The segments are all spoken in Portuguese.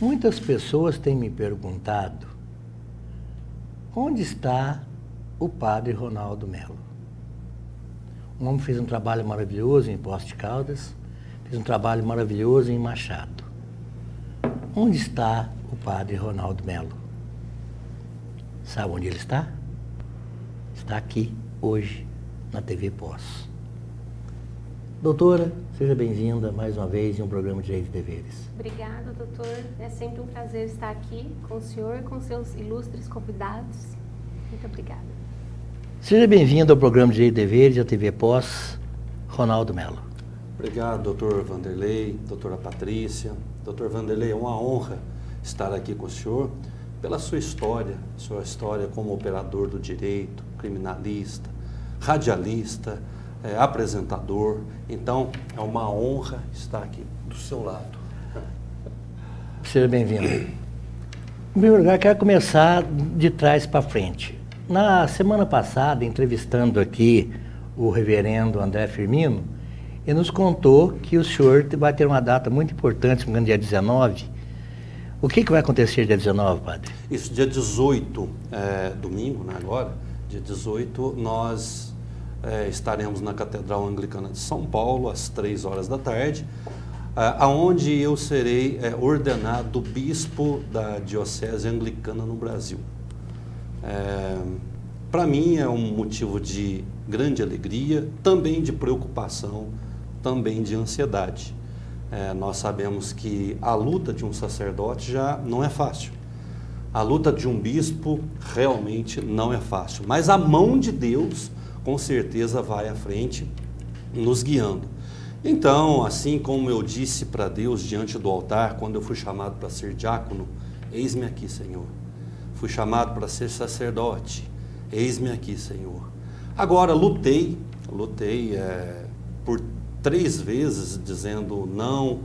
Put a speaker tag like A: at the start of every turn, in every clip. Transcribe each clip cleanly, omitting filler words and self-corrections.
A: Muitas pessoas têm me perguntado onde está o padre Ronaldo Melo. Um homem que fez um trabalho maravilhoso em Poços de Caldas, fez um trabalho maravilhoso em Machado. Onde está o padre Ronaldo Melo? Sabe onde ele está? Está aqui, hoje, na TV Pós. Doutora, seja bem-vinda mais uma vez em um programa de Direitos e Deveres.
B: Obrigada, doutor. É sempre um prazer estar aqui com o senhor e com seus ilustres convidados. Muito obrigada.
A: Seja bem-vindo ao programa de Direitos e Deveres da TV Pós, Ronaldo Melo.
C: Obrigado, doutor Vanderlei, doutora Patrícia. Doutor Vanderlei, é uma honra estar aqui com o senhor pela sua história como operador do direito, criminalista, radialista, apresentador. Então, é uma honra estar aqui do seu lado.
A: Seja bem-vindo. Em primeiro lugar, quero começar de trás para frente. Na semana passada, entrevistando aqui o reverendo André Firmino, ele nos contou que o senhor vai ter uma data muito importante, no dia 19. O que vai acontecer dia 19, padre?
C: Isso, dia 18, domingo, né, agora, dia 18, nós estaremos na Catedral Anglicana de São Paulo, às 3 horas da tarde, aonde eu serei ordenado bispo da Diocese Anglicana no Brasil. Para mim é um motivo de grande alegria, também de preocupação, também de ansiedade. Nós sabemos que a luta de um sacerdote já não é fácil. A luta de um bispo realmente não é fácil, mas a mão de Deus com certeza vai à frente, nos guiando. Então, assim como eu disse para Deus diante do altar, quando eu fui chamado para ser diácono, eis-me aqui, Senhor. Fui chamado para ser sacerdote, eis-me aqui, Senhor. Agora, lutei por 3 vezes dizendo não,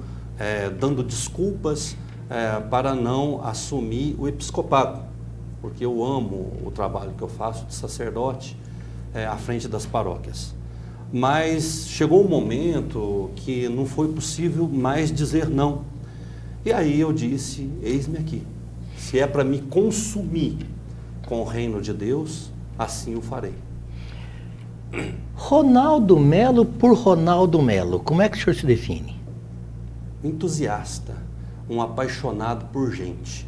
C: dando desculpas para não assumir o episcopado, porque eu amo o trabalho que eu faço de sacerdote à frente das paróquias. Mas chegou um momento que não foi possível mais dizer não. E aí eu disse, eis-me aqui. Se é para me consumir com o reino de Deus, assim o farei.
A: Ronaldo Melo por Ronaldo Melo, como é que o senhor se define?
C: Entusiasta, um apaixonado por gente.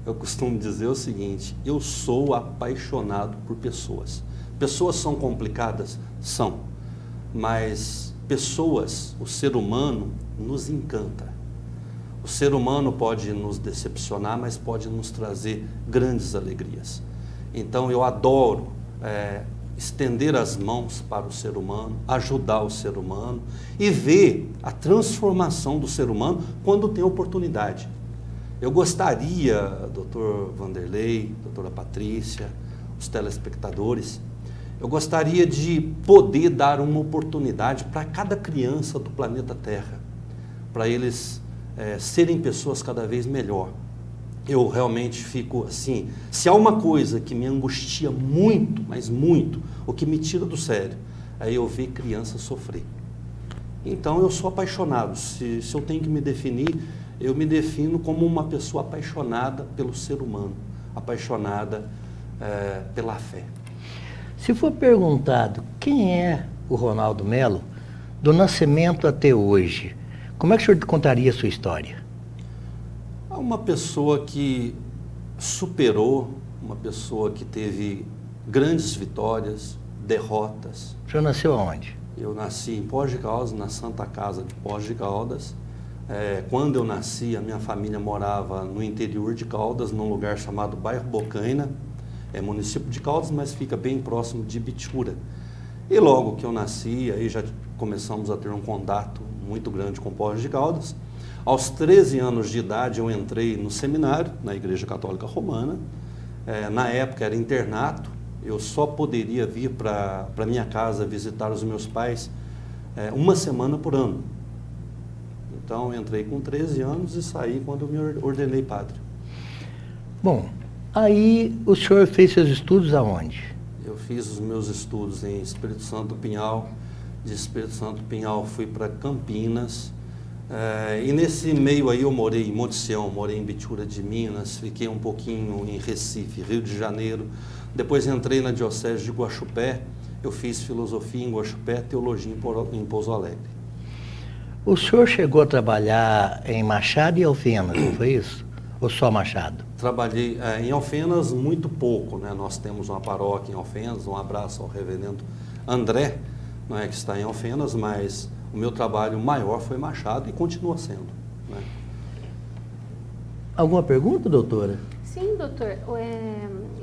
C: Eu costumo dizer o seguinte, eu sou apaixonado por pessoas. Pessoas são complicadas? São. Mas pessoas, o ser humano, nos encanta. O ser humano pode nos decepcionar, mas pode nos trazer grandes alegrias. Então eu adoro estender as mãos para o ser humano, ajudar o ser humano e ver a transformação do ser humano quando tem oportunidade. Eu gostaria, doutor Vanderlei, doutora Patrícia, os telespectadores, eu gostaria de poder dar uma oportunidade para cada criança do planeta Terra, para eles serem pessoas cada vez melhor. Eu realmente fico assim, se há uma coisa que me angustia muito, mas muito, o que me tira do sério, é eu ver criança sofrer. Então eu sou apaixonado, se eu tenho que me definir, eu me defino como uma pessoa apaixonada pelo ser humano, apaixonada pela fé.
A: Se for perguntado quem é o Ronaldo Melo, do nascimento até hoje, como é que o senhor contaria a sua história?
C: Uma pessoa que superou, uma pessoa que teve grandes vitórias, derrotas.
A: O senhor nasceu aonde?
C: Eu nasci em Poços de Caldas, na Santa Casa de Poços de Caldas. Quando eu nasci, a minha família morava no interior de Caldas, num lugar chamado Bairro Bocaina. É município de Caldas, mas fica bem próximo de Bitura. E logo que eu nasci, aí já começamos a ter um contato muito grande com Poços de Caldas. Aos 13 anos de idade eu entrei no seminário, na Igreja Católica Romana. Na época era internato, eu só poderia vir para minha casa visitar os meus pais uma semana por ano. Então eu entrei com 13 anos e saí quando eu me ordenei padre.
A: Bom, aí o senhor fez seus estudos aonde?
C: Eu fiz os meus estudos em Espírito Santo Pinhal. De Espírito Santo Pinhal fui para Campinas. E nesse meio aí eu morei em Monte Sião, morei em Bitura de Minas, fiquei um pouquinho em Recife, Rio de Janeiro. Depois entrei na Diocese de Guaxupé, eu fiz filosofia em Guaxupé, teologia em Pouso Alegre.
A: O senhor chegou a trabalhar em Machado e Alfenas, não foi isso? Ou só Machado?
C: Trabalhei em Alfenas muito pouco, né? Nós temos uma paróquia em Alfenas, um abraço ao reverendo André, não é, que está em Alfenas, mas o meu trabalho maior foi Machado e continua sendo, né?
A: Alguma pergunta, doutora?
B: Sim, doutor.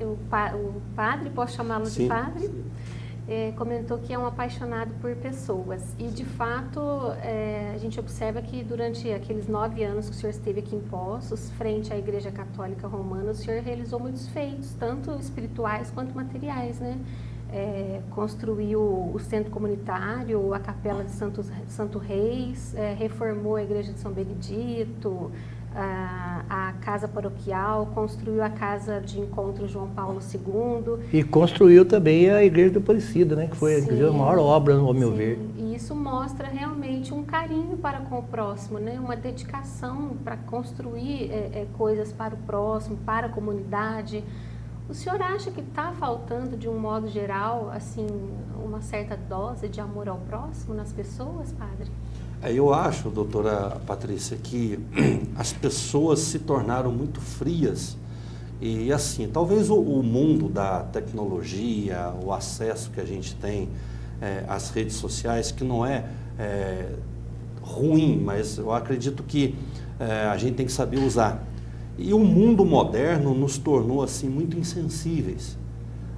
B: O padre, posso chamá-lo de padre? Sim. Comentou que é um apaixonado por pessoas. E, de fato, a gente observa que durante aqueles 9 anos que o senhor esteve aqui em Poços, frente à Igreja Católica Romana, o senhor realizou muitos feitos, tanto espirituais quanto materiais, né? Construiu o centro comunitário, a capela de Santo Reis, reformou a igreja de São Benedito, a casa paroquial, construiu a casa de encontro João Paulo II.
A: E construiu também a igreja do Aparecida, né? Que foi a maior obra, ao meu ver.
B: E isso mostra realmente um carinho para com o próximo, né? Uma dedicação para construir coisas para o próximo, para a comunidade. O senhor acha que está faltando, de um modo geral, assim, uma certa dose de amor ao próximo nas pessoas, padre?
C: Eu acho, doutora Patrícia, que as pessoas se tornaram muito frias e, assim, talvez o mundo da tecnologia, o acesso que a gente tem às redes sociais, que não é ruim, mas eu acredito que a gente tem que saber usar. E o mundo moderno nos tornou, assim, muito insensíveis.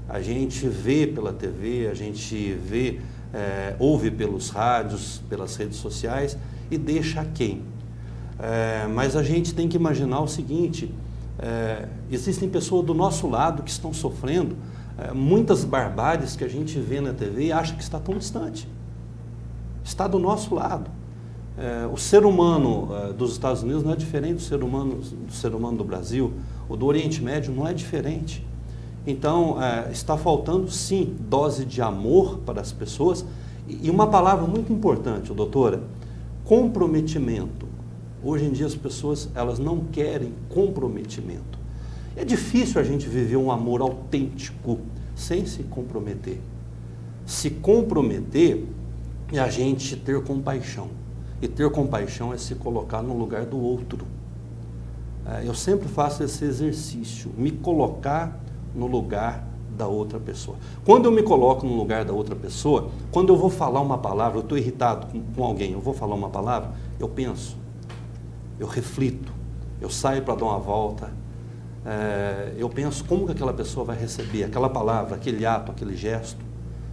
C: A gente vê pela TV, a gente vê, ouve pelos rádios, pelas redes sociais e deixa aquém. Mas a gente tem que imaginar o seguinte, existem pessoas do nosso lado que estão sofrendo muitas barbáries que a gente vê na TV e acha que está tão distante. Está do nosso lado. O ser humano dos Estados Unidos não é diferente do ser humano do Brasil, o do Oriente Médio não é diferente. Então, está faltando, sim, dose de amor para as pessoas e uma palavra muito importante, doutora, comprometimento. Hoje em dia as pessoas, elas não querem comprometimento. É difícil a gente viver um amor autêntico sem se comprometer. Se comprometer é a gente ter compaixão. E ter compaixão é se colocar no lugar do outro. Eu sempre faço esse exercício, me colocar no lugar da outra pessoa. Quando eu me coloco no lugar da outra pessoa, quando eu vou falar uma palavra, eu estou irritado com alguém, eu vou falar uma palavra, eu penso, eu reflito, eu saio para dar uma volta, eu penso como que aquela pessoa vai receber aquela palavra, aquele ato, aquele gesto.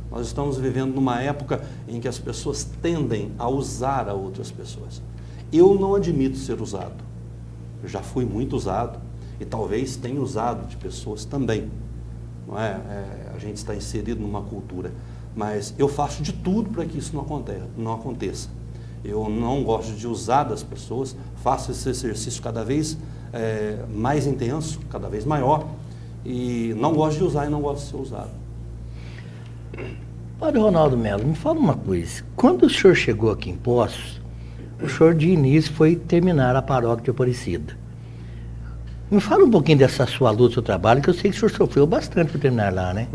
C: Nós estamos vivendo numa época em que as pessoas tendem a usar a outras pessoas. Eu não admito ser usado. Eu já fui muito usado e talvez tenha usado de pessoas também. Não é? A gente está inserido numa cultura. Mas eu faço de tudo para que isso não aconteça. Eu não gosto de usar das pessoas, faço esse exercício cada vez mais intenso, cada vez maior, e não gosto de usar e não gosto de ser usado.
A: Padre Ronaldo Melo, me fala uma coisa. Quando o senhor chegou aqui em Poços, o senhor de início foi terminar a paróquia de Aparecida. Me fala um pouquinho dessa sua luta, seu trabalho, que eu sei que o senhor sofreu bastante para terminar lá, né?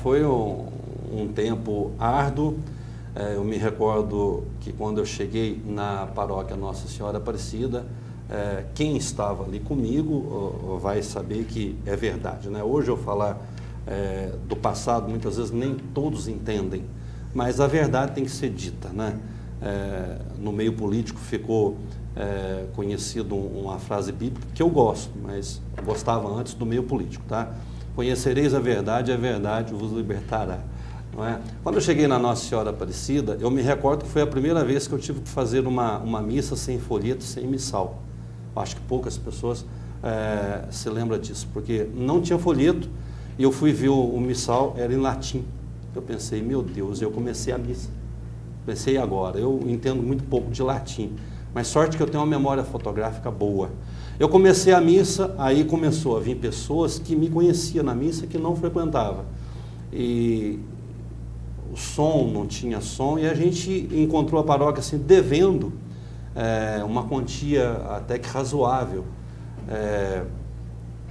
C: Foi um tempo árduo. Eu me recordo que quando eu cheguei na paróquia Nossa Senhora Aparecida, quem estava ali comigo vai saber que é verdade, né? Hoje eu falar do passado, muitas vezes nem todos entendem, mas a verdade tem que ser dita, né? No meio político ficou conhecido uma frase bíblica que eu gosto, mas eu gostava antes do meio político, tá? Conhecereis a verdade vos libertará. Não é? Quando eu cheguei na Nossa Senhora Aparecida, eu me recordo que foi a primeira vez que eu tive que fazer uma missa sem folheto, sem missal. Acho que poucas pessoas se lembram disso, porque não tinha folheto. E eu fui ver o missal, era em latim. Eu pensei, meu Deus, eu comecei a missa. Pensei agora, eu entendo muito pouco de latim, mas sorte que eu tenho uma memória fotográfica boa. Eu comecei a missa, aí começou a vir pessoas que me conheciam na missa que não frequentava. E o som, não tinha som, e a gente encontrou a paróquia assim, devendo uma quantia até que razoável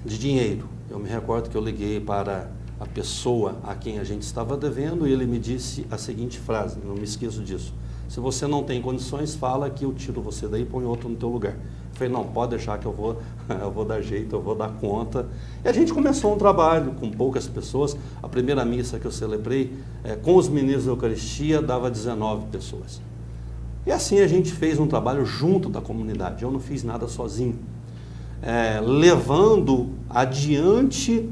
C: de dinheiro. Eu me recordo que eu liguei para a pessoa a quem a gente estava devendo e ele me disse a seguinte frase, não me esqueço disso: se você não tem condições, fala que eu tiro você daí e põe outro no teu lugar. Eu falei, não, pode deixar que eu vou dar jeito, eu vou dar conta. E a gente começou um trabalho com poucas pessoas. A primeira missa que eu celebrei com os meninos da Eucaristia dava 19 pessoas. E assim a gente fez um trabalho junto da comunidade, eu não fiz nada sozinho. Levando adiante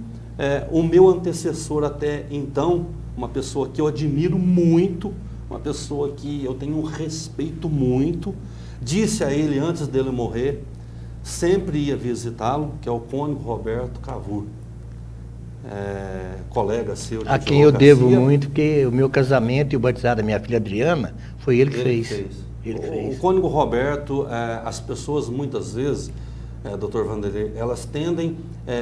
C: o meu antecessor até então, uma pessoa que eu admiro muito, uma pessoa que eu tenho um respeito muito. Disse a ele antes dele morrer, sempre ia visitá-lo, que é o cônego Roberto Cavour, colega seu de
A: a quem eu devo muito, porque o meu casamento e o batizado da minha filha Adriana, foi ele que fez.
C: O cônego Roberto, as pessoas muitas vezes, Dr. Vanderlei, elas tendem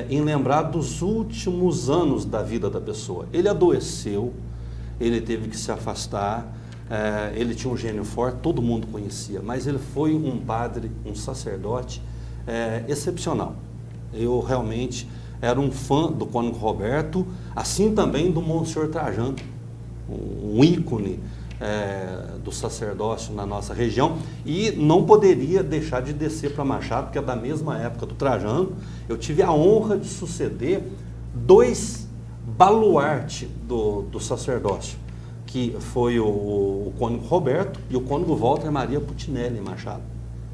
C: em lembrar dos últimos anos da vida da pessoa. Ele adoeceu, ele teve que se afastar, ele tinha um gênio forte, todo mundo conhecia, mas ele foi um padre, um sacerdote excepcional. Eu realmente era um fã do cônego Roberto, assim também do Monsenhor Trajano, um ícone do sacerdócio na nossa região, e não poderia deixar de descer para Machado, porque é da mesma época do Trajano. Eu tive a honra de suceder 2 baluartes do sacerdócio, que foi o cônego Roberto e o cônego Walter Maria Putinelli Machado.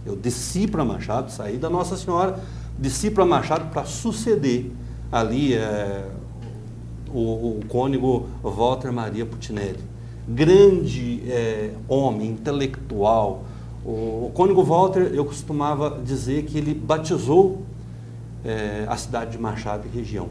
C: Eu desci para Machado, saí da Nossa Senhora, desci para Machado para suceder ali o cônego Walter Maria Putinelli. Grande homem, intelectual. O cônego Walter, eu costumava dizer que ele batizou a cidade de Machado e região.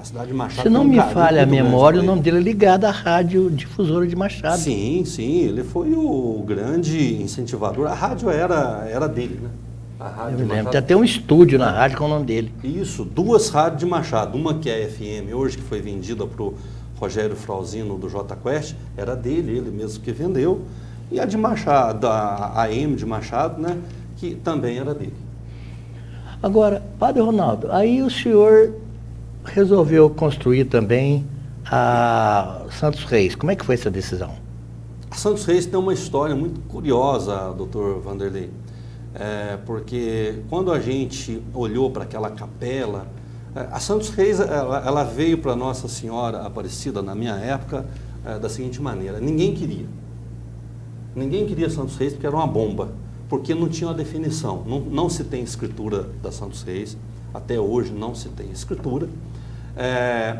C: A cidade de Machado.
A: Se não me falha a memória, o nome dele é ligado à rádio difusora de Machado.
C: Sim, ele foi o grande incentivador. A rádio era dele, né? A rádio
A: eu me lembro, tem até um estúdio na rádio com o nome dele.
C: Isso, 2 rádios de Machado, uma que é a FM hoje, que foi vendida para o Rogério Frauzino do J Quest, era dele, ele mesmo que vendeu, e a de Machado, a AM de Machado, né, que também era dele.
A: Agora, Padre Ronaldo, aí o senhor resolveu construir também a Santos Reis. Como é que foi essa decisão?
C: A Santos Reis tem uma história muito curiosa, Dr. Vanderlei, porque quando a gente olhou para aquela capela, a Santos Reis ela veio para Nossa Senhora Aparecida, na minha época, da seguinte maneira: ninguém queria Santos Reis porque era uma bomba, porque não tinha uma definição, não se tem escritura da Santos Reis, até hoje não se tem escritura.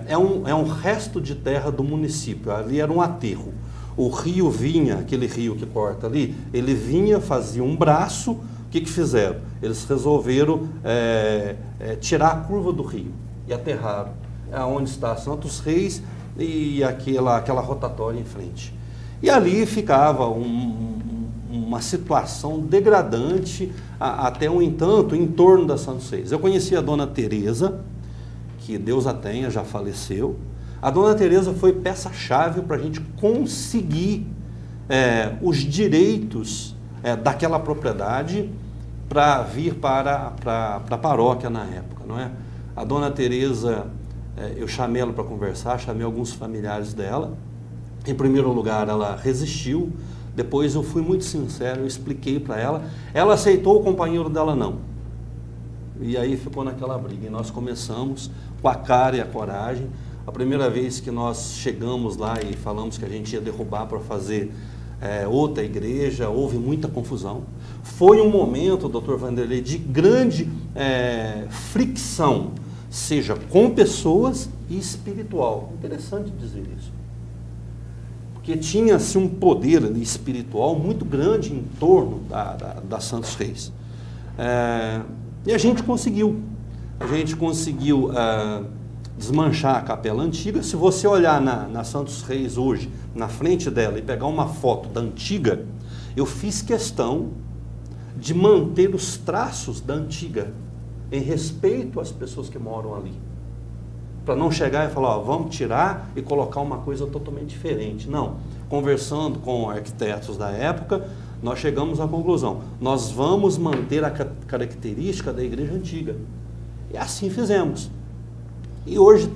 C: É um resto de terra do município, ali era um aterro. O rio vinha, aquele rio que corta ali, ele vinha, fazia um braço. O que fizeram? Eles resolveram tirar a curva do rio e aterraram onde está Santos Reis e aquela rotatória em frente. E ali ficava uma situação degradante até um entanto em torno da Santos Reis. Eu conheci a Dona Teresa, que Deus a tenha, já faleceu. A Dona Teresa foi peça-chave para a gente conseguir os direitos daquela propriedade para vir para a paróquia na época, não é? A Dona Teresa, eu chamei ela para conversar, chamei alguns familiares dela. Em primeiro lugar, ela resistiu. Depois eu fui muito sincero, eu expliquei para ela. Ela aceitou, o companheiro dela não. E aí ficou naquela briga. E nós começamos com a cara e a coragem. A primeira vez que nós chegamos lá e falamos que a gente ia derrubar para fazer outra igreja, houve muita confusão. Foi um momento, Dr. Vanderlei, de grande fricção, seja com pessoas e espiritual. Interessante dizer isso. Porque tinha-se um poder espiritual muito grande em torno da Santos Reis. E a gente conseguiu. Desmanchar a capela antiga. Se você olhar na Santos Reis hoje, na frente dela, e pegar uma foto da antiga, eu fiz questão de manter os traços da antiga, em respeito às pessoas que moram ali. Para não chegar e falar, vamos tirar e colocar uma coisa totalmente diferente. Não. Conversando com arquitetos da época, nós chegamos à conclusão, nós vamos manter a característica da igreja antiga. E assim fizemos. E hoje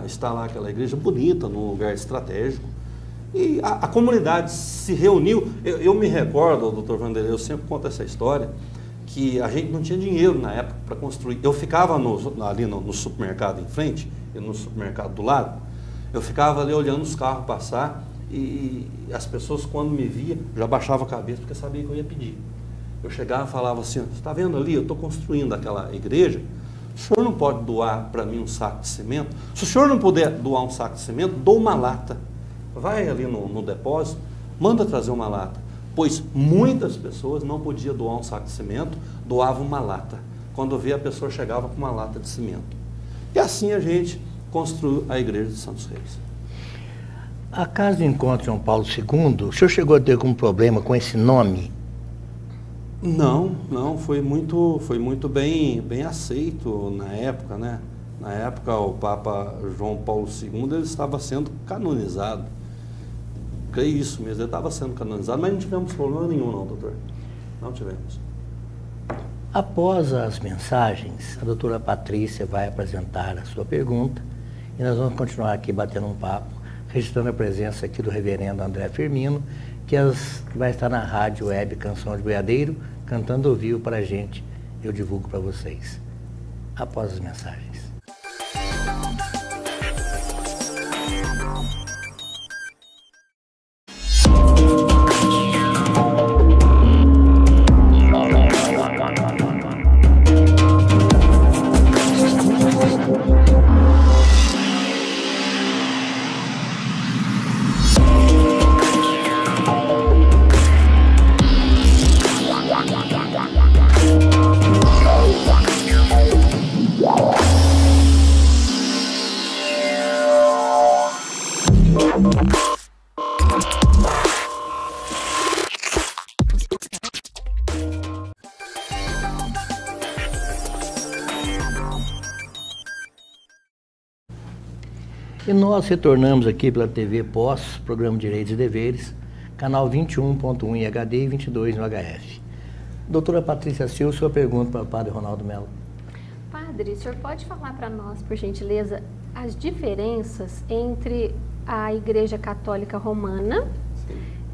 C: está lá aquela igreja bonita, num lugar estratégico. E a comunidade se reuniu. Eu me recordo, doutor Vanderlei, eu sempre conto essa história, que a gente não tinha dinheiro na época para construir. Eu ficava ali no supermercado em frente, e no supermercado do lado, eu ficava ali olhando os carros passar, e as pessoas, quando me via, já baixavam a cabeça, porque sabia que eu ia pedir. Eu chegava e falava assim, você está vendo ali, eu estou construindo aquela igreja, o senhor não pode doar para mim um saco de cimento? Se o senhor não puder doar um saco de cimento, dou uma lata. Vai ali no depósito, manda trazer uma lata. Pois muitas pessoas não podiam doar um saco de cimento, doavam uma lata. Quando via, a pessoa chegava com uma lata de cimento. E assim a gente construiu a igreja de Santos Reis.
A: A Casa de Encontro João Paulo II, o senhor chegou a ter algum problema com esse nome?
C: Não, foi muito bem aceito na época, né? Na época, o Papa João Paulo II ele estava sendo canonizado. Creio isso mesmo, ele estava sendo canonizado, mas não tivemos problema nenhum não, doutor. Não tivemos.
A: Após as mensagens, a doutora Patrícia vai apresentar a sua pergunta e nós vamos continuar aqui batendo um papo, registrando a presença aqui do reverendo André Firmino, que vai estar na rádio web Canção de Boiadeiro, cantando ao vivo para a gente. Eu divulgo para vocês. Após as mensagens. E nós retornamos aqui pela TV Pós, programa Direitos e Deveres, canal 21.1 em HD e 22 no HF. Doutora Patrícia Silva, sua pergunta para o Padre Ronaldo Melo.
B: Padre, o senhor pode falar para nós, por gentileza, as diferenças entre a Igreja Católica Romana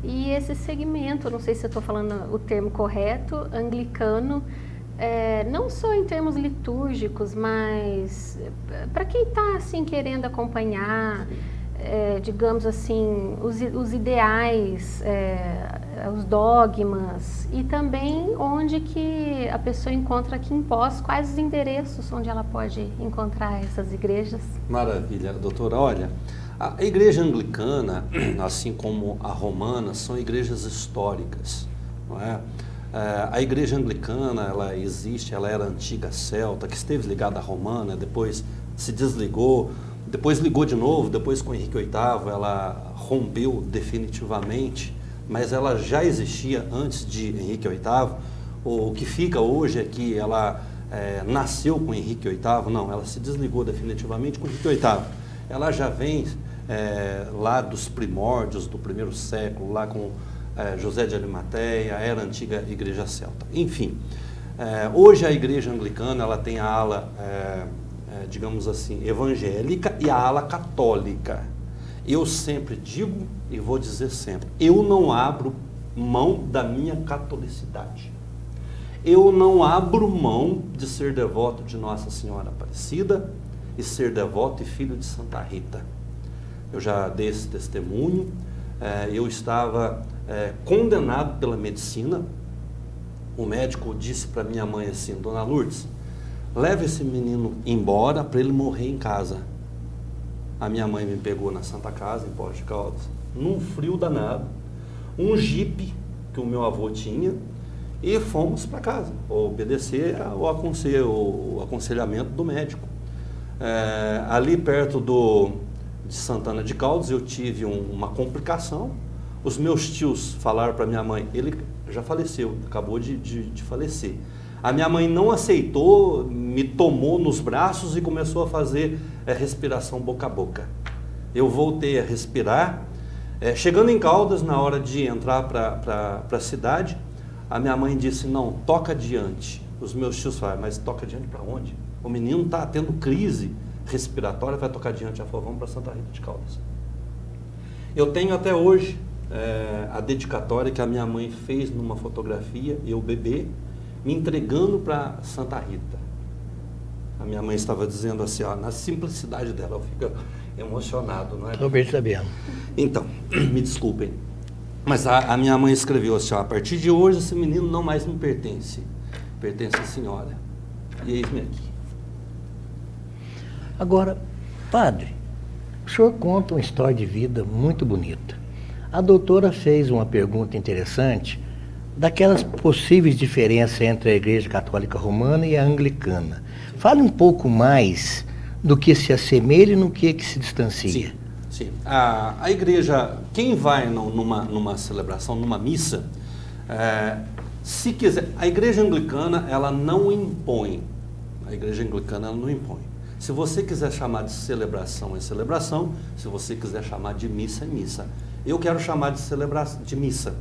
B: e esse segmento, não sei se eu estou falando o termo correto, anglicano, não só em termos litúrgicos, mas para quem está assim, querendo acompanhar, digamos assim, os ideais, os dogmas, e também onde que a pessoa encontra aqui em Pós, quais os endereços onde ela pode encontrar essas igrejas?
C: Maravilha, doutora. Olha, a igreja anglicana, assim como a romana, são igrejas históricas, não é? A igreja anglicana, ela existe, ela era antiga celta, que esteve ligada à romana, depois se desligou, depois ligou de novo, depois com Henrique VIII ela rompeu definitivamente, mas ela já existia antes de Henrique VIII. O que fica hoje é que ela nasceu com Henrique VIII, não, ela se desligou definitivamente com Henrique VIII. Ela já vem lá dos primórdios do primeiro século, lá com José de Arimateia, era a antiga igreja celta. Enfim, hoje a igreja anglicana ela tem a ala, digamos assim, evangélica e a ala católica. Eu sempre digo e vou dizer sempre, eu não abro mão da minha catolicidade. Eu não abro mão de ser devoto de Nossa Senhora Aparecida e ser devoto e filho de Santa Rita. Eu já dei esse testemunho. Eu estava condenado pela medicina. O médico disse para minha mãe assim: Dona Lourdes, leve esse menino embora para ele morrer em casa. A minha mãe me pegou na Santa Casa, em Poços de Caldas, num frio danado, um jipe que o meu avô tinha, e fomos para casa, obedecer o aconselhamento do médico. Ali perto de Santana de Caldas, eu tive uma complicação. Os meus tios falaram para minha mãe, ele já faleceu, acabou de falecer. A minha mãe não aceitou, me tomou nos braços e começou a fazer respiração boca a boca. Eu voltei a respirar, Chegando em Caldas, na hora de entrar para a cidade, a minha mãe disse, não, toca adiante. Os meus tios falaram, mas toca adiante para onde? O menino está tendo crise respiratória, vai tocar adiante. Ela falou, vamos para Santa Rita de Caldas. Eu tenho até hoje a dedicatória que a minha mãe fez numa fotografia, eu bebê, me entregando para Santa Rita. A minha mãe estava dizendo assim, ó, na simplicidade dela, eu fico emocionado, não é?
A: Estou percebendo.
C: Então, me desculpem, mas a minha mãe escreveu assim, ó, a partir de hoje esse menino não mais me pertence, pertence à senhora. E eis-me aqui.
A: Agora, padre, o senhor conta uma história de vida muito bonita. A doutora fez uma pergunta interessante daquelas possíveis diferenças entre a Igreja Católica Romana e a Anglicana. Fale um pouco mais do que se assemelha e no que se distancia.
C: Sim. A igreja, quem vai numa celebração, numa missa, se quiser, a igreja anglicana, ela não impõe. A igreja anglicana, ela não impõe. Se você quiser chamar de celebração, é celebração. Se você quiser chamar de missa, é missa. Eu quero chamar de missa.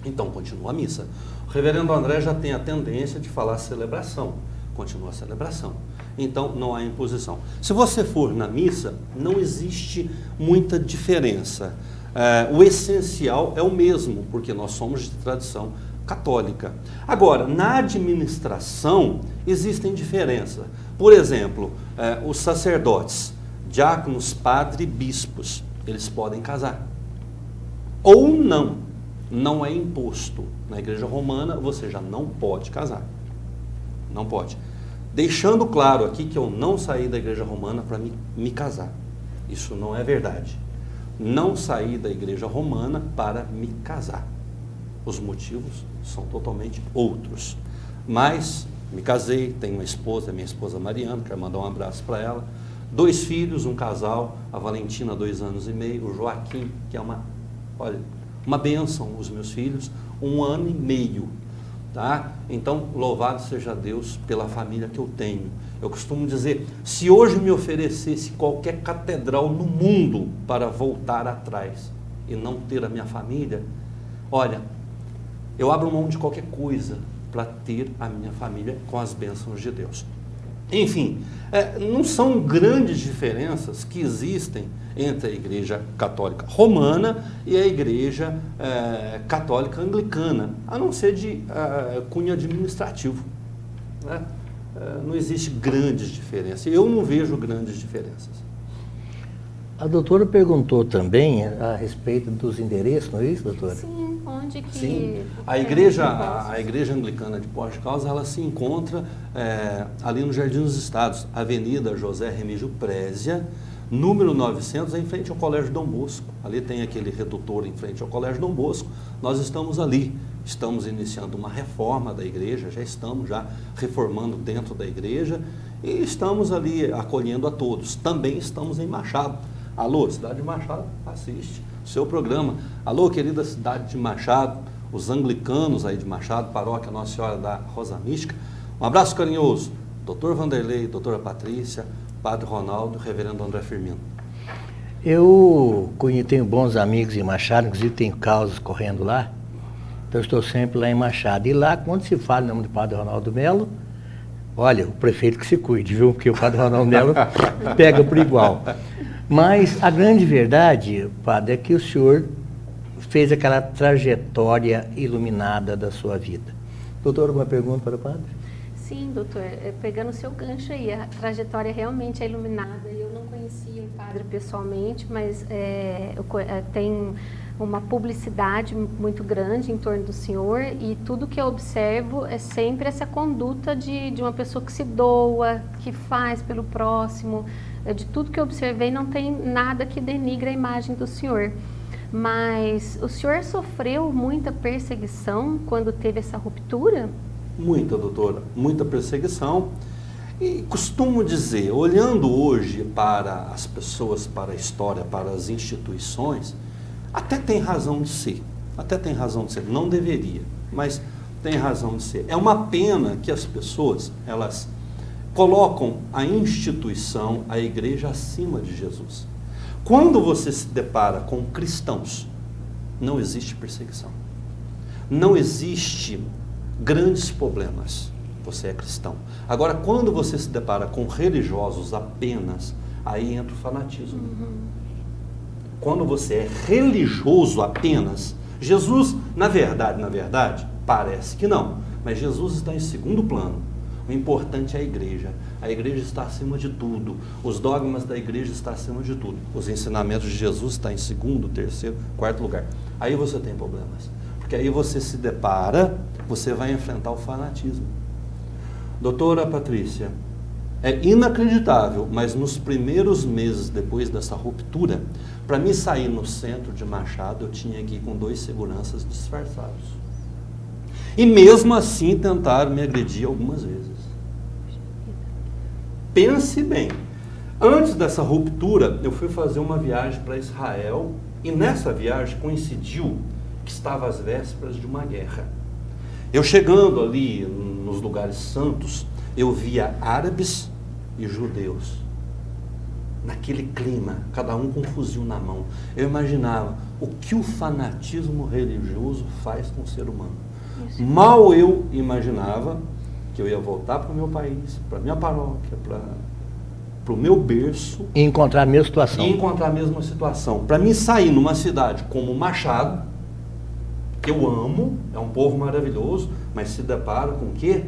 C: Então, continua a missa. O reverendo André já tem a tendência de falar celebração. Continua a celebração. Então, não há imposição. Se você for na missa, não existe muita diferença. O essencial é o mesmo, porque nós somos de tradição católica. Agora, na administração, existem diferenças. Por exemplo, os sacerdotes, diáconos, padre, bispos, eles podem casar. Ou não. Não é imposto. Na Igreja Romana, você já não pode casar. Não pode. Deixando claro aqui que eu não saí da Igreja Romana para me casar. Isso não é verdade. Não saí da Igreja Romana para me casar. Os motivos são totalmente outros. Mas me casei, tenho uma esposa, minha esposa Mariana, quero mandar um abraço para ela. 2 filhos, um casal, a Valentina, 2 anos e meio, o Joaquim, que é uma bênção, os meus filhos, 1 ano e meio. Tá? Então, louvado seja Deus pela família que eu tenho. Eu costumo dizer, se hoje me oferecesse qualquer catedral no mundo para voltar atrás e não ter a minha família, olha, eu abro mão de qualquer coisa para ter a minha família com as bênçãos de Deus. Enfim, não são grandes diferenças que existem entre a Igreja Católica Romana e a Igreja Católica Anglicana, a não ser de cunho administrativo. Né? Não existe grandes diferenças. Eu não vejo grandes diferenças.
A: A doutora perguntou também a respeito dos endereços, não é isso, doutora?
B: Sim, onde que...
C: Sim, a igreja anglicana de Poços de Caldas, ela se encontra ali no Jardim dos Estados, Avenida José Remígio Prézia, número 900, em frente ao Colégio Dom Bosco. Ali tem aquele redutor em frente ao Colégio Dom Bosco. Nós estamos ali, estamos iniciando uma reforma da igreja, já estamos reformando dentro da igreja e estamos ali acolhendo a todos. Também estamos em Machado. Alô, cidade de Machado, assiste o seu programa. Alô, querida cidade de Machado, os anglicanos aí de Machado, paróquia Nossa Senhora da Rosa Mística. Um abraço carinhoso, doutor Vanderlei, doutora Patrícia, padre Ronaldo, reverendo André Firmino.
A: Eu tenho bons amigos em Machado, inclusive tenho causas correndo lá, então eu estou sempre lá em Machado. E lá, quando se fala em nome do padre Ronaldo Melo, olha, o prefeito que se cuide, viu? Porque o padre Ronaldo Melo pega por igual. Mas a grande verdade, padre, é que o senhor fez aquela trajetória iluminada da sua vida. Doutor, alguma pergunta para o padre?
B: Sim, doutor, pegando o seu gancho aí, a trajetória realmente é iluminada. Eu não conhecia o padre pessoalmente, mas tem uma publicidade muito grande em torno do senhor e tudo que eu observo é sempre essa conduta de uma pessoa que se doa, que faz pelo próximo. De tudo que eu observei, não tem nada que denigre a imagem do senhor. Mas o senhor sofreu muita perseguição quando teve essa ruptura?
C: Muita, doutora, muita perseguição. E costumo dizer, olhando hoje para as pessoas, para a história, para as instituições, até tem razão de ser. Até tem razão de ser. Não deveria, mas tem razão de ser. É uma pena que as pessoas, elas colocam a instituição, a igreja acima de Jesus. Quando você se depara com cristãos, não existe perseguição. Não existe grandes problemas. Você é cristão. Agora, quando você se depara com religiosos apenas, aí entra o fanatismo. Quando você é religioso apenas, Jesus, na verdade, parece que não, mas Jesus está em segundo plano. O importante é a igreja. A igreja está acima de tudo. Os dogmas da igreja estão acima de tudo. Os ensinamentos de Jesus estão em segundo, terceiro, quarto lugar. Aí você tem problemas. Porque aí você se depara, você vai enfrentar o fanatismo. Doutora Patrícia, é inacreditável, mas nos primeiros meses depois dessa ruptura, para mim sair no centro de Machado, eu tinha que ir com 2 seguranças disfarçados. E mesmo assim tentaram me agredir algumas vezes. Pense bem, antes dessa ruptura, eu fui fazer uma viagem para Israel, e nessa viagem coincidiu que estava às vésperas de uma guerra. Eu chegando ali nos lugares santos, eu via árabes e judeus. Naquele clima, cada um com um fuzil na mão. Eu imaginava o que o fanatismo religioso faz com o ser humano. Isso. Mal eu imaginava que eu ia voltar para o meu país, para a minha paróquia, para o meu berço.
A: E encontrar a mesma situação.
C: E encontrar a mesma situação. Para mim sair numa cidade como Machado, que eu amo, é um povo maravilhoso, mas se depara com o quê?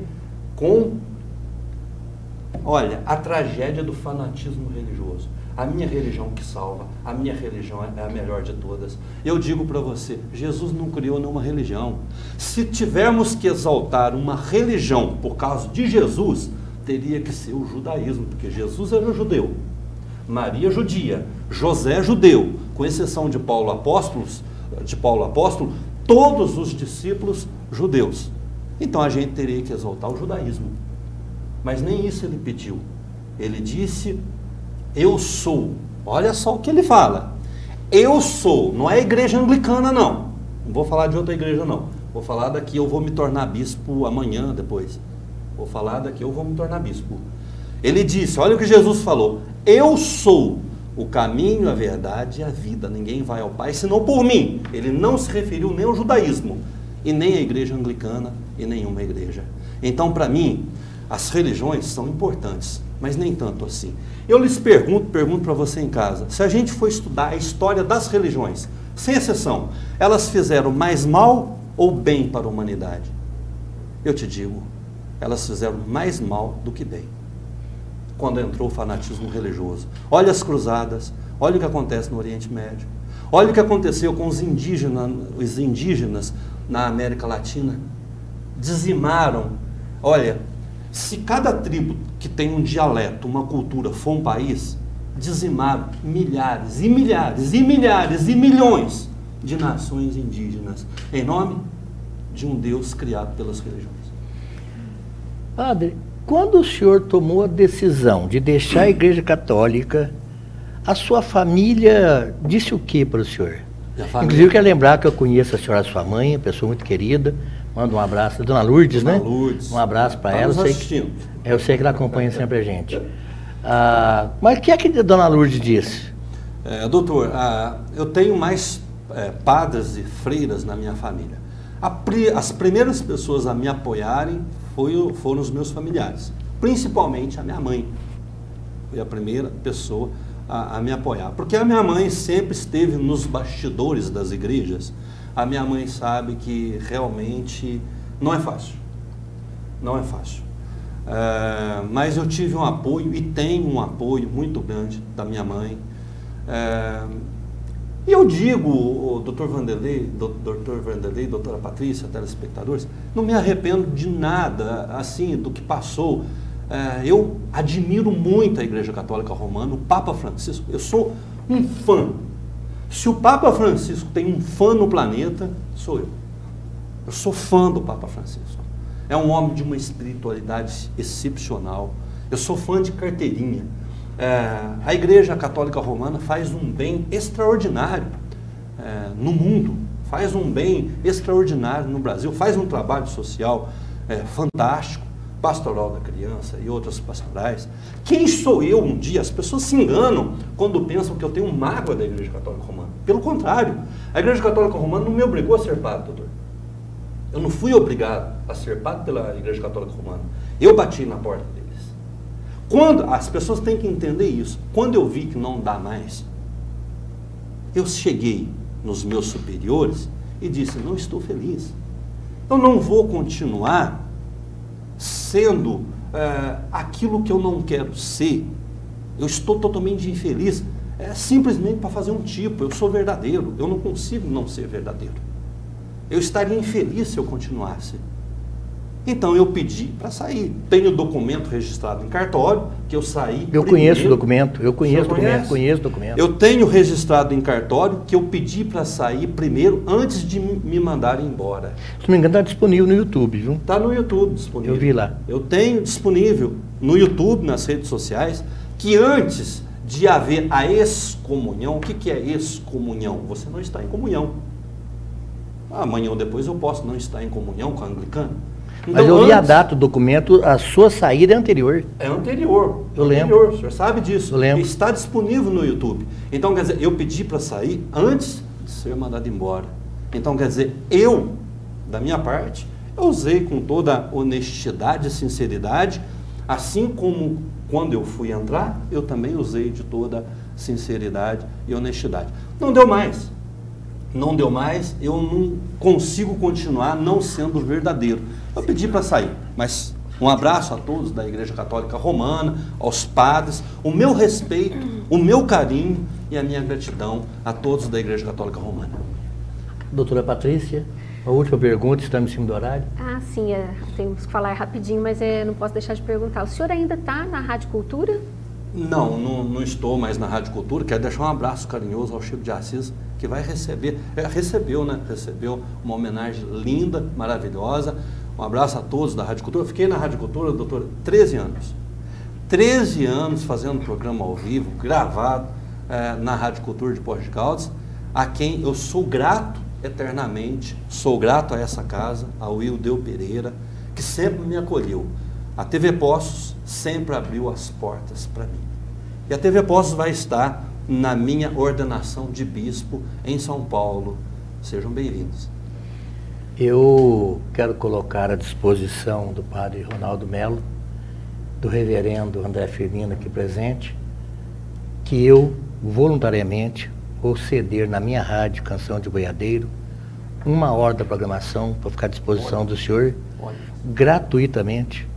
C: Olha, a tragédia do fanatismo religioso. A minha religião que salva, a minha religião é a melhor de todas. Eu digo para você, Jesus não criou nenhuma religião. Se tivermos que exaltar uma religião por causa de Jesus, teria que ser o judaísmo, porque Jesus era judeu, Maria judia, José judeu, com exceção de Paulo apóstolo, todos os discípulos judeus. Então a gente teria que exaltar o judaísmo. Mas nem isso ele pediu. Ele disse, eu sou. Olha só o que ele fala. Eu sou. Não é a igreja anglicana, não. Não vou falar de outra igreja, não. Vou falar daqui, eu vou me tornar bispo amanhã, depois. Vou falar daqui, eu vou me tornar bispo. Ele disse, olha o que Jesus falou. Eu sou o caminho, a verdade e a vida. Ninguém vai ao Pai senão por mim. Ele não se referiu nem ao judaísmo, e nem à igreja anglicana, e nenhuma igreja. Então, para mim, as religiões são importantes, mas nem tanto assim. Eu lhes pergunto para você em casa, se a gente for estudar a história das religiões, sem exceção, elas fizeram mais mal ou bem para a humanidade? Eu te digo, elas fizeram mais mal do que bem. Quando entrou o fanatismo religioso. Olha as cruzadas, olha o que acontece no Oriente Médio, olha o que aconteceu com os indígenas na América Latina. Dizimaram. Olha, se cada tribo que tem um dialeto, uma cultura, for um país, dizimaram milhares e milhares e milhares e milhões de nações indígenas, em nome de um Deus criado pelas religiões.
A: Padre, quando o senhor tomou a decisão de deixar a Igreja Católica, a sua família disse o que para o senhor? Inclusive, eu quero lembrar que eu conheço a senhora, sua mãe, uma pessoa muito querida. Manda um abraço. Dona Lourdes, né?
C: Lourdes.
A: Um abraço para ela. Eu sei que ela acompanha sempre a gente. Mas o que é que a Dona Lourdes disse?
C: Doutor, eu tenho mais padres e freiras na minha família. As primeiras pessoas a me apoiarem foram os meus familiares, principalmente a minha mãe. Foi a primeira pessoa a me apoiar, porque a minha mãe sempre esteve nos bastidores das igrejas. A minha mãe sabe que realmente não é fácil, não é fácil. Mas eu tive um apoio e tenho um apoio muito grande da minha mãe. E eu digo, doutor Vanderlei, doutora Patrícia, telespectadores, não me arrependo de nada, assim, do que passou. Eu admiro muito a Igreja Católica Romana, o Papa Francisco. Eu sou um fã. Se o Papa Francisco tem um fã no planeta, sou eu. Eu sou fã do Papa Francisco. É um homem de uma espiritualidade excepcional. Eu sou fã de carteirinha. A Igreja Católica Romana faz um bem extraordinário no mundo, faz um bem extraordinário no Brasil, faz um trabalho social fantástico. pastoral da criança e outras pastorais. Quem sou eu um dia? As pessoas se enganam quando pensam que eu tenho mágoa da Igreja Católica Romana. Pelo contrário, a Igreja Católica Romana não me obrigou a ser padre, doutor. Eu não fui obrigado a ser padre pela Igreja Católica Romana. Eu bati na porta deles. Quando as pessoas têm que entender isso. Quando eu vi que não dá mais, eu cheguei nos meus superiores e disse, não estou feliz. Eu não vou continuar sendo aquilo que eu não quero ser. Eu estou totalmente infeliz. É simplesmente para fazer um tipo. Eu sou verdadeiro. Eu não consigo não ser verdadeiro. Eu estaria infeliz se eu continuasse. Então eu pedi para sair. Tenho documento registrado em cartório, que eu saí.
A: Eu conheço o documento, conheço o documento.
C: Eu tenho registrado em cartório que eu pedi para sair primeiro, antes de me mandarem embora.
A: Se não me engano, está disponível no YouTube, viu?
C: Está no YouTube disponível.
A: Eu vi lá.
C: Eu tenho disponível no YouTube, nas redes sociais, que antes de haver a excomunhão, o que é excomunhão? Você não está em comunhão. Amanhã ou depois eu posso não estar em comunhão com a anglicana. Então,
A: mas eu vi a data do documento, a sua saída é anterior.
C: É anterior.
A: Eu lembro.
C: O senhor sabe disso.
A: Eu lembro.
C: Está disponível no YouTube. Então, quer dizer, eu pedi para sair antes de ser mandado embora. Então, quer dizer, eu, da minha parte, eu usei com toda honestidade e sinceridade, assim como quando eu fui entrar, eu também usei de toda sinceridade e honestidade. Não deu mais. Não deu mais, eu não consigo continuar não sendo verdadeiro. Eu pedi para sair, mas um abraço a todos da Igreja Católica Romana, aos padres, o meu respeito, o meu carinho e a minha gratidão a todos da Igreja Católica Romana.
A: Doutora Patrícia, a última pergunta, estamos em cima do horário.
B: Ah, sim, temos que falar rapidinho, mas não posso deixar de perguntar. O senhor ainda está na Rádio Cultura?
C: Não estou mais na Rádio Cultura. Quero deixar um abraço carinhoso ao Chico de Assis, que vai receber, recebeu uma homenagem linda, maravilhosa. Um abraço a todos da Rádio Cultura. Eu fiquei na Rádio Cultura, doutor, 13 anos. 13 anos fazendo programa ao vivo, gravado na Rádio Cultura de Poços de Caldas, a quem eu sou grato eternamente, sou grato a essa casa, ao Wildeu Pereira, que sempre me acolheu. A TV Poços sempre abriu as portas para mim. E a TV Poços vai estar na minha ordenação de bispo em São Paulo. Sejam bem-vindos.
A: Eu quero colocar à disposição do padre Ronaldo Melo, do reverendo André Firmino aqui presente, que eu voluntariamente vou ceder na minha rádio Canção de Boiadeiro 1 hora da programação para ficar à disposição do senhor, gratuitamente,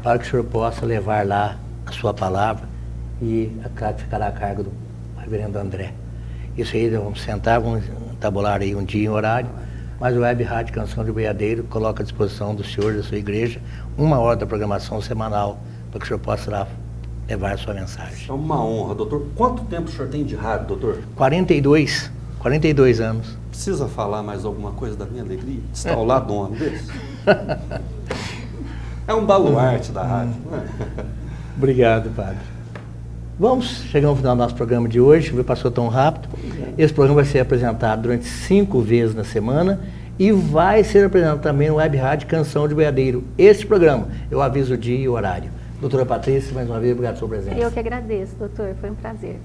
A: para que o senhor possa levar lá a sua palavra e ficará a cargo do reverendo André. Isso aí, vamos sentar, vamos tabular aí um dia e um horário, mas o Web Rádio Canção de Boiadeiro coloca à disposição do senhor, da sua igreja, 1 hora da programação semanal, para que o senhor possa lá levar a sua mensagem.
C: É uma honra, doutor. Quanto tempo o senhor tem de rádio, doutor?
A: 42 anos.
C: Precisa falar mais alguma coisa da minha alegria? Está ao lado de um homem desse? É um baluarte da rádio.
A: Obrigado, padre. Chegamos ao final do nosso programa de hoje, passou tão rápido. Esse programa vai ser apresentado durante 5 vezes na semana e vai ser apresentado também no Web Rádio Canção de Boiadeiro. Este programa, eu aviso o dia e o horário. Doutora Patrícia, mais uma vez, obrigado pela sua presença.
B: Eu que agradeço, doutor, foi um prazer.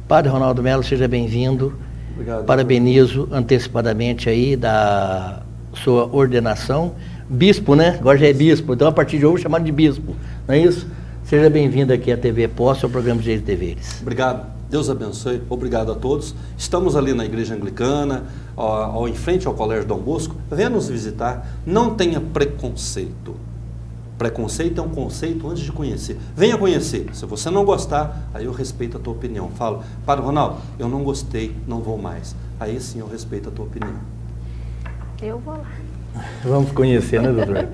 A: Padre Ronaldo Melo, seja bem-vindo.
C: Obrigado.
A: Parabenizo antecipadamente aí da sua ordenação. Bispo, né? Agora já é bispo, então a partir de hoje vou chamar de bispo, não é isso? Seja bem-vindo aqui à TV Poços, ao programa Direitos e Deveres.
C: Obrigado, Deus abençoe, obrigado a todos. Estamos ali na Igreja Anglicana, em frente ao Colégio Dom Bosco. Venha nos visitar, não tenha preconceito. Preconceito é um conceito antes de conhecer. Venha conhecer, se você não gostar, aí eu respeito a tua opinião. Falo, Padre Ronaldo, eu não gostei, não vou mais. Aí sim eu respeito a tua opinião.
B: Eu vou lá.
A: Vamos conhecer, né, doutor?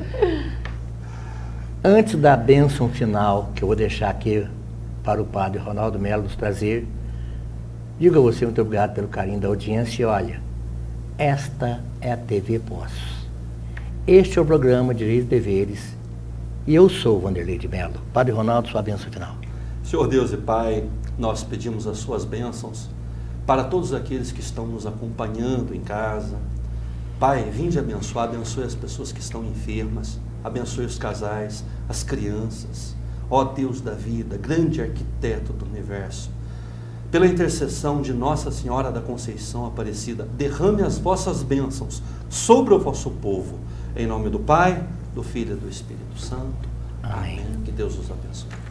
A: Antes da bênção final, que eu vou deixar aqui para o padre Ronaldo Melo nos trazer, digo a você muito obrigado pelo carinho da audiência e olha, esta é a TV Poços. Este é o programa Direitos e Deveres e eu sou o Vanderlei de Melo. Padre Ronaldo, sua bênção final.
C: Senhor Deus e Pai, nós pedimos as suas bênçãos para todos aqueles que estão nos acompanhando em casa. Pai, vinde abençoar, abençoe as pessoas que estão enfermas. abençoe os casais, as crianças. Ó Deus da vida, grande arquiteto do universo, pela intercessão de Nossa Senhora da Conceição Aparecida, derrame as vossas bênçãos sobre o vosso povo. Em nome do Pai, do Filho e do Espírito Santo. Amém. Que Deus os abençoe.